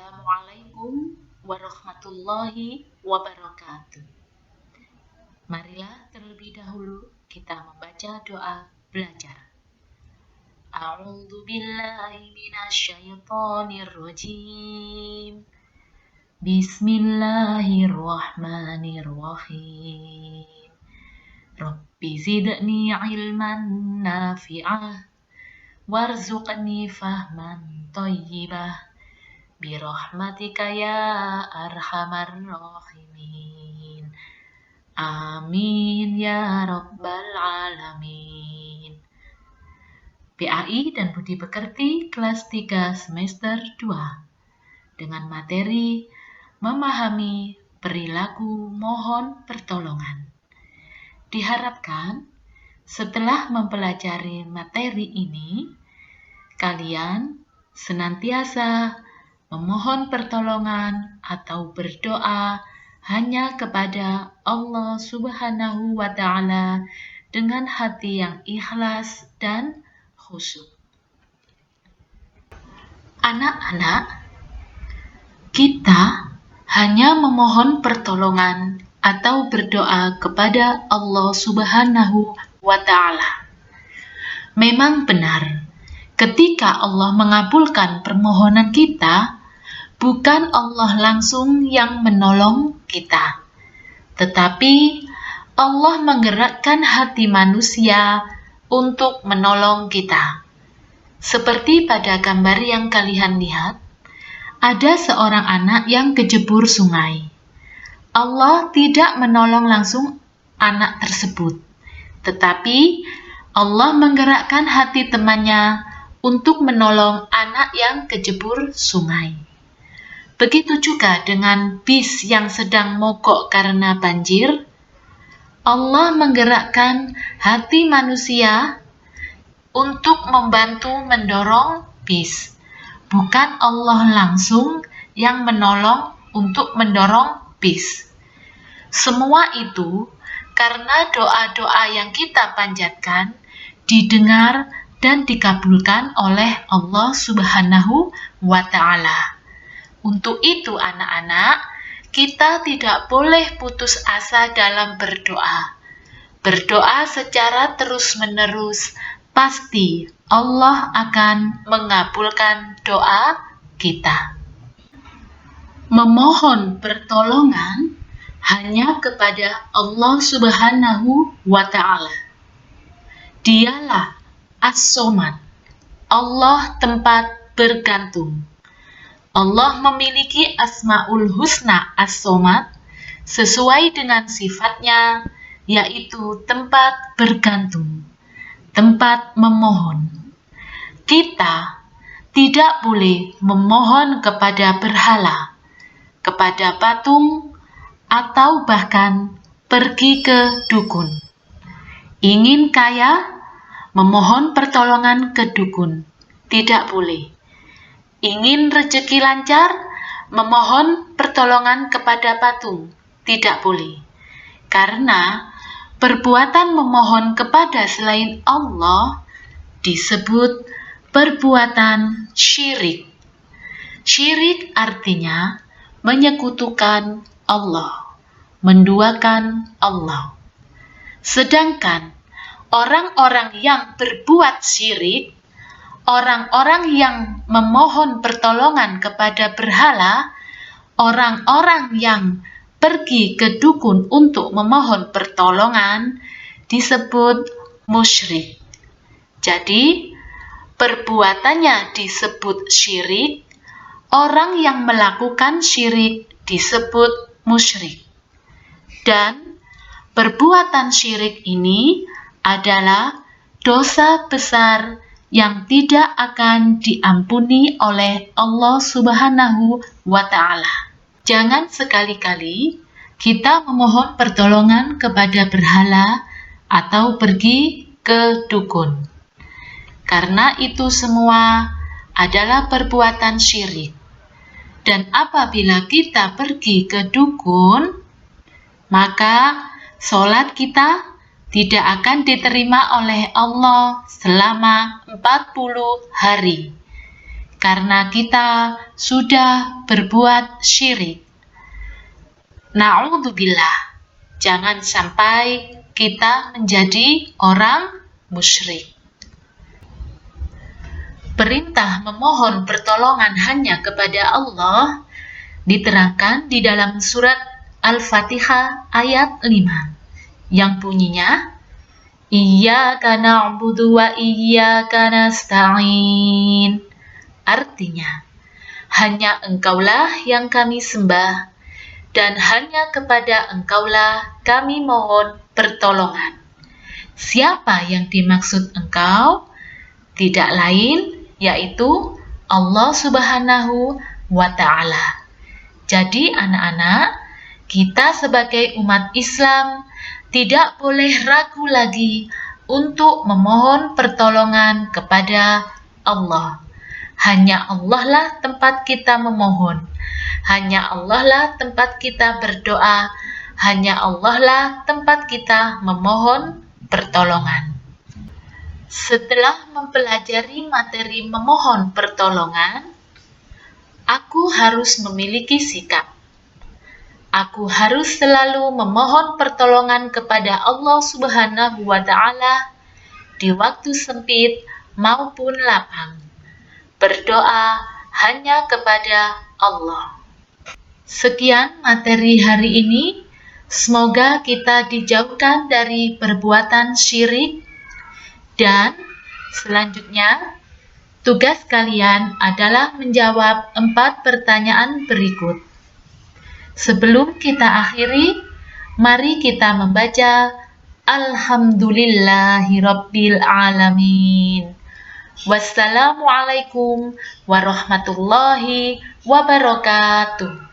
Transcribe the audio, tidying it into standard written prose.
Assalamualaikum warahmatullahi wabarakatuh. Marilah terlebih dahulu kita membaca doa belajar. A'udzu billahi minasyaitonir rajim. Bismillahirrahmanirrahim. Rabbi zidni ilman nafi'ah warzuqni fahman thayyibah birahmatika ya arhamar rahimin. Amin ya rabbal alamin. PAI dan Budi Pekerti kelas 3 semester 2 dengan materi memahami perilaku mohon pertolongan. Diharapkan setelah mempelajari materi ini, kalian senantiasa memohon pertolongan atau berdoa hanya kepada Allah Subhanahu wa Ta'ala dengan hati yang ikhlas dan khusyuk. Anak-anak, kita hanya memohon pertolongan atau berdoa kepada Allah Subhanahu wa Ta'ala. Memang benar, ketika Allah mengabulkan permohonan kita, bukan Allah langsung yang menolong kita, tetapi Allah menggerakkan hati manusia untuk menolong kita. Seperti pada gambar yang kalian lihat, ada seorang anak yang kejebur sungai. Allah tidak menolong langsung anak tersebut, tetapi Allah menggerakkan hati temannya untuk menolong anak yang kejebur sungai. Begitu juga dengan bis yang sedang mogok karena banjir. Allah menggerakkan hati manusia untuk membantu mendorong bis. Bukan Allah langsung yang menolong untuk mendorong bis. Semua itu karena doa-doa yang kita panjatkan didengar dan dikabulkan oleh Allah Subhanahu wa Ta'ala. Untuk itu anak-anak, kita tidak boleh putus asa dalam berdoa. Berdoa secara terus-menerus, pasti Allah akan mengabulkan doa kita. Memohon pertolongan hanya kepada Allah Subhanahu wa Ta'ala. Dialah As-Somad, Allah tempat bergantung. Allah memiliki Asmaul Husna As-Somad sesuai dengan sifatnya, yaitu tempat bergantung, tempat memohon. Kita tidak boleh memohon kepada berhala, kepada patung, atau bahkan pergi ke dukun. Ingin kaya, memohon pertolongan ke dukun, tidak boleh. Ingin rezeki lancar, memohon pertolongan kepada patung, tidak boleh. Karena perbuatan memohon kepada selain Allah disebut perbuatan syirik. Syirik artinya menyekutukan Allah, menduakan Allah. Sedangkan orang-orang yang berbuat syirik, orang-orang yang memohon pertolongan kepada berhala, orang-orang yang pergi ke dukun untuk memohon pertolongan disebut musyrik. Jadi, perbuatannya disebut syirik, orang yang melakukan syirik disebut musyrik. Dan perbuatan syirik ini adalah dosa besar yang tidak akan diampuni oleh Allah Subhanahu wa Ta'ala. Jangan sekali-kali kita memohon pertolongan kepada berhala atau pergi ke dukun. Karena itu semua adalah perbuatan syirik. Dan apabila kita pergi ke dukun, maka sholat kita tidak akan diterima oleh Allah selama 40 hari. karena kita sudah berbuat syirik. Na'udzubillah, jangan sampai kita menjadi orang musyrik. Perintah memohon pertolongan hanya kepada Allah diterangkan di dalam surat Al-Fatihah ayat 5 yang bunyinya Iyyaka na'budu wa iyyaka nasta'in. Artinya, hanya Engkaulah yang kami sembah dan hanya kepada Engkaulah kami mohon pertolongan. Siapa yang dimaksud Engkau? Tidak lain yaitu Allah Subhanahu wa Ta'ala. Jadi anak-anak, kita sebagai umat Islam tidak boleh ragu lagi untuk memohon pertolongan kepada Allah. Hanya Allah lah tempat kita memohon. Hanya Allah lah tempat kita berdoa. Hanya Allah lah tempat kita memohon pertolongan. Setelah mempelajari materi memohon pertolongan, aku harus memiliki sikap. Aku harus selalu memohon pertolongan kepada Allah Subhanahu wa Ta'ala di waktu sempit maupun lapang. Berdoa hanya kepada Allah. Sekian materi hari ini. Semoga kita dijauhkan dari perbuatan syirik. Dan selanjutnya, tugas kalian adalah menjawab 4 pertanyaan berikut. Sebelum kita akhiri, mari kita membaca Alhamdulillahirabbil alamin. Wassalamualaikum warahmatullahi wabarakatuh.